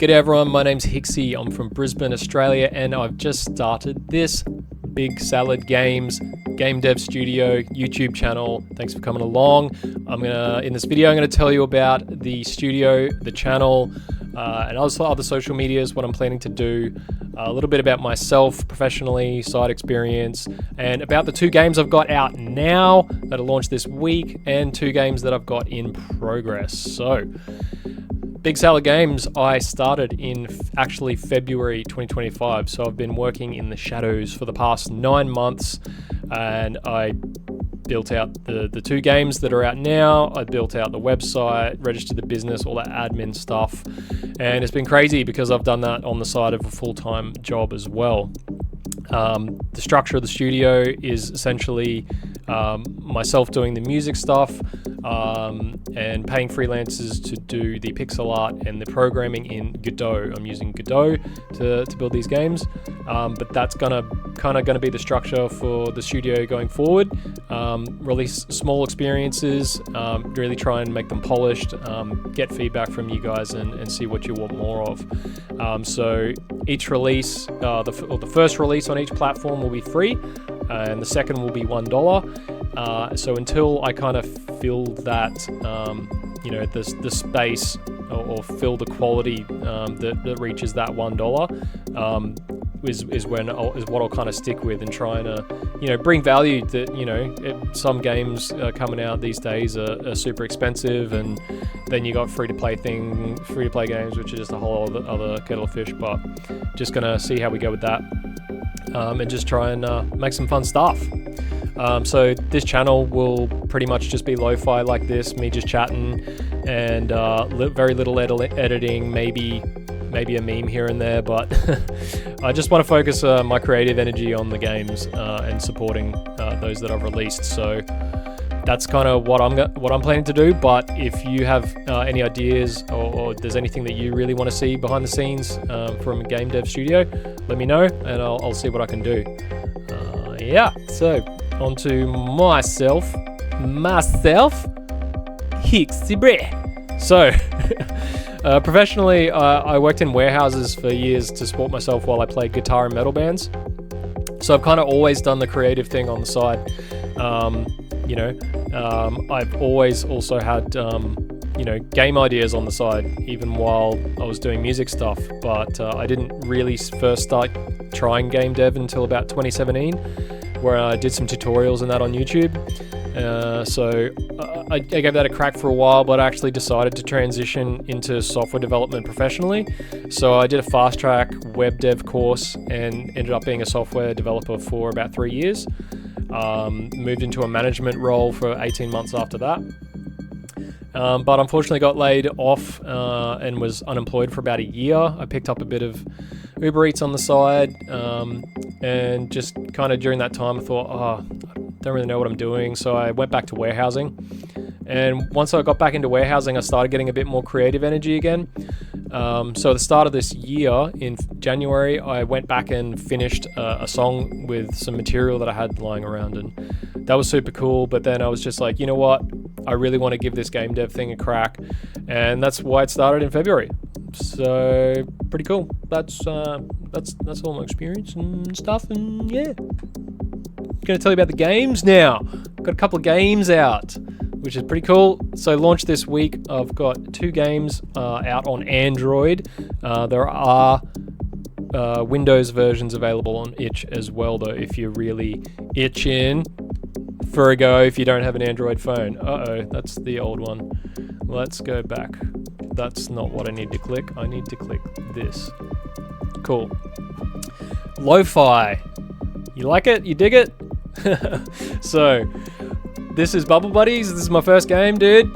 G'day everyone, my name's Hicksy. I'm from Brisbane, Australia, and I've just started this Big Salad Games game dev studio YouTube channel. Thanks for coming along. In this video, I'm gonna tell you about the studio, the channel, and also other social medias, what I'm planning to do, a little bit about myself professionally, side experience, and about the 2 games I've got out now that are launched this week, and 2 games that I've got in progress. So, Big Salad Games, I started in actually February 2025, so I've been working in the shadows for the past 9 months, and I built out the 2 games that are out now. I built out the website, registered the business, all that admin stuff, and it's been crazy because I've done that on the side of a full-time job as well. The structure of the studio is essentially myself doing the music stuff and paying freelancers to do the pixel art and the programming in Godot. I'm using Godot to build these games, but that's gonna be the structure for the studio going forward. Release small experiences, really try and make them polished, get feedback from you guys and see what you want more of. So each release, the first release on each platform will be free, and the second will be $1. So until I kind of fill that, the space or fill the quality that reaches that $1, is what I'll kind of stick with and trying to, bring value. That some games coming out these days are super expensive, and then you got free to play games, which is just a whole other kettle of fish. But just gonna see how we go with that, and just try and make some fun stuff. So this channel will pretty much just be lo-fi like this, me just chatting, and very little editing, maybe a meme here and there, but I just want to focus my creative energy on the games and supporting those that I've released. So that's kind of what I'm planning to do. But if you have any ideas or there's anything that you really want to see behind the scenes from a game dev studio, let me know and I'll see what I can do. So on to myself, hicksybreh. So professionally, I worked in warehouses for years to support myself while I played guitar in metal bands. So I've kind of always done the creative thing on the side. I've always also had game ideas on the side, even while I was doing music stuff. But I didn't really first start trying game dev until about 2017, where I did some tutorials and that on YouTube. So I gave that a crack for a while, but I actually decided to transition into software development professionally. So I did a fast track web dev course and ended up being a software developer for about 3 years. Moved into a management role for 18 months after that. But unfortunately got laid off and was unemployed for about a year. I picked up a bit of Uber Eats on the side, and just kind of during that time I thought, I don't really know what I'm doing, so I went back to warehousing. And once I got back into warehousing, I started getting a bit more creative energy again. So at the start of this year, in January, I went back and finished a song with some material that I had lying around, and that was super cool. But then I was just like, you know what? I really want to give this game dev thing a crack, and that's why it started in February. So pretty cool. That's all my experience and stuff, and yeah. Going to tell you about the games now. Got a couple of games out, which is pretty cool. So launched this week, I've got 2 games out on Android. There are Windows versions available on itch as well, though, if you're really itching for a go if you don't have an Android phone. That's the old one. Let's go back. That's not what I need to click. I need to click this. Cool. Lo-fi. You like it? You dig it? So, this is Bubble Buddies. This is my first game, dude.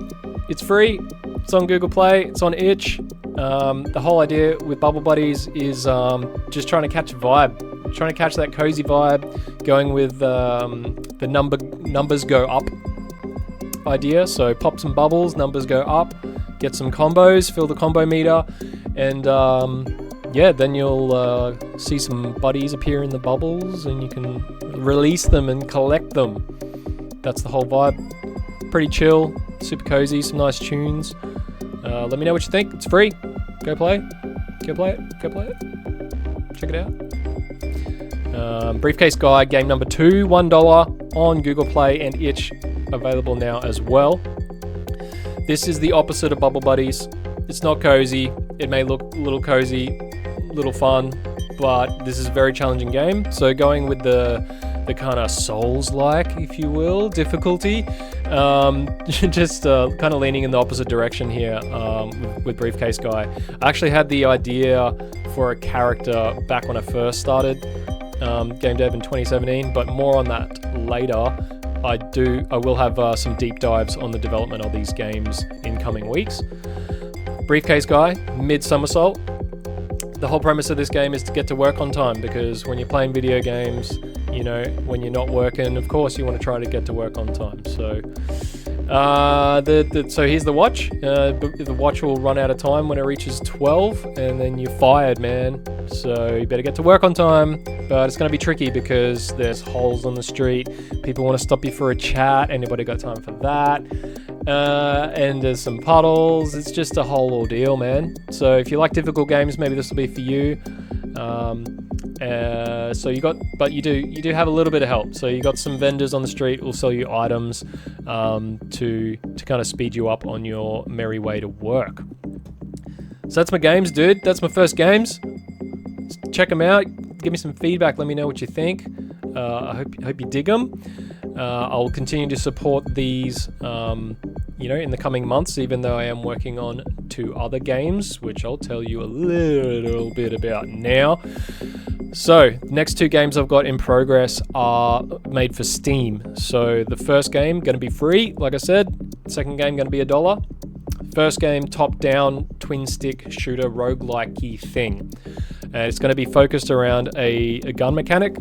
It's free. It's on Google Play. It's on itch. The whole idea with Bubble Buddies is just trying to catch a vibe. Trying to catch that cozy vibe, going with the numbers go up idea. So pop some bubbles, numbers go up, get some combos, fill the combo meter, and then you'll see some buddies appear in the bubbles, and you can release them and collect them. That's the whole vibe. Pretty chill, super cozy, some nice tunes. Let me know what you think. It's free. Go play. Go play it. Check it out. Briefcase Guy, game number 2, $1 on Google Play and itch, available now as well. This is the opposite of Bubble Buddies. It's not cozy. It may look a little cozy, little fun, but this is a very challenging game. So going with the kind of Souls-like, if you will, difficulty, just kind of leaning in the opposite direction here with Briefcase Guy. I actually had the idea for a character back when I first started game dev in 2017, but more on that later. I will have some deep dives on the development of these games in coming weeks. Briefcase Guy, mid-somersault. The whole premise of this game is to get to work on time, because when you're playing video games, you know, when you're not working, of course you want to try to get to work on time. So so here's the watch. The watch will run out of time when it reaches 12, and then you're fired, man. So you better get to work on time. But it's going to be tricky because there's holes on the street. People want to stop you for a chat. Anybody got time for that? And there's some puddles. It's just a whole ordeal, man. So if you like difficult games, maybe this will be for you. So you do have a little bit of help. So you got some vendors on the street who'll sell you items to kind of speed you up on your merry way to work. So that's my games, dude. That's my first games. Check them out. Give me some feedback. Let me know what you think. I hope you dig them. I'll continue to support these, in the coming months, even though I am working on 2 other games, which I'll tell you a little bit about now. So, next 2 games I've got in progress are made for Steam. So, the first game, going to be free, like I said. Second game, going to be $1. First game, top-down, twin-stick shooter roguelike-y thing. And it's going to be focused around a gun mechanic.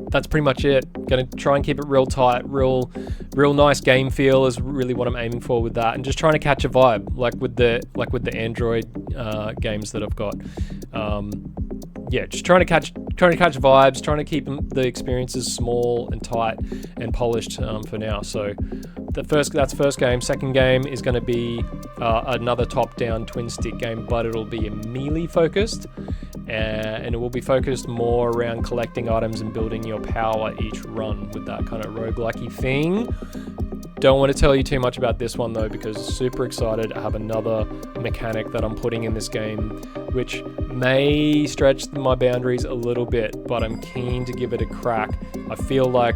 That's pretty much it. Going to try and keep it real tight, real nice game feel is really what I'm aiming for with that, and just trying to catch a vibe, like with the Android games that I've got. Just trying to catch vibes, trying to keep the experiences small and tight and polished for now. So that's first game. Second game is going to be another top-down twin-stick game, but it'll be melee focused. And it will be focused more around collecting items and building your power each run with that kind of roguelike-y thing. Don't want to tell you too much about this one though, because super excited. I have another mechanic that I'm putting in this game, which may stretch my boundaries a little bit, but I'm keen to give it a crack. I feel like,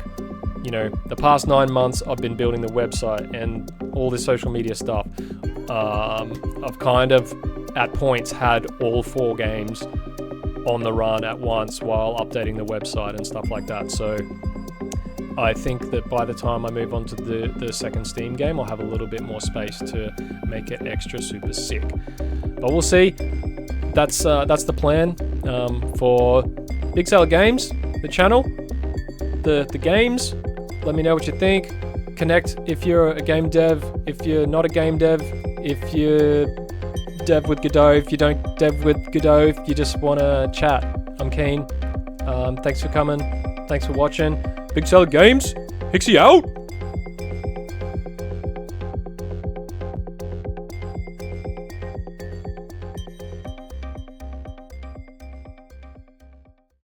the past 9 months I've been building the website and all this social media stuff. I've kind of, at points, had all 4 games on the run at once while updating the website and stuff like that. So I think that by the time I move on to the second Steam game, I'll have a little bit more space to make it extra super sick. But we'll see. That's the plan for Big Salad Games, the channel, the games. Let me know what you think. Connect if you're a game dev, if you're not a game dev, if you dev with Godot, if you don't dev with Godot, if you just want to chat. I'm keen. Thanks for coming. Thanks for watching. Big Salad Games, Hicksy out!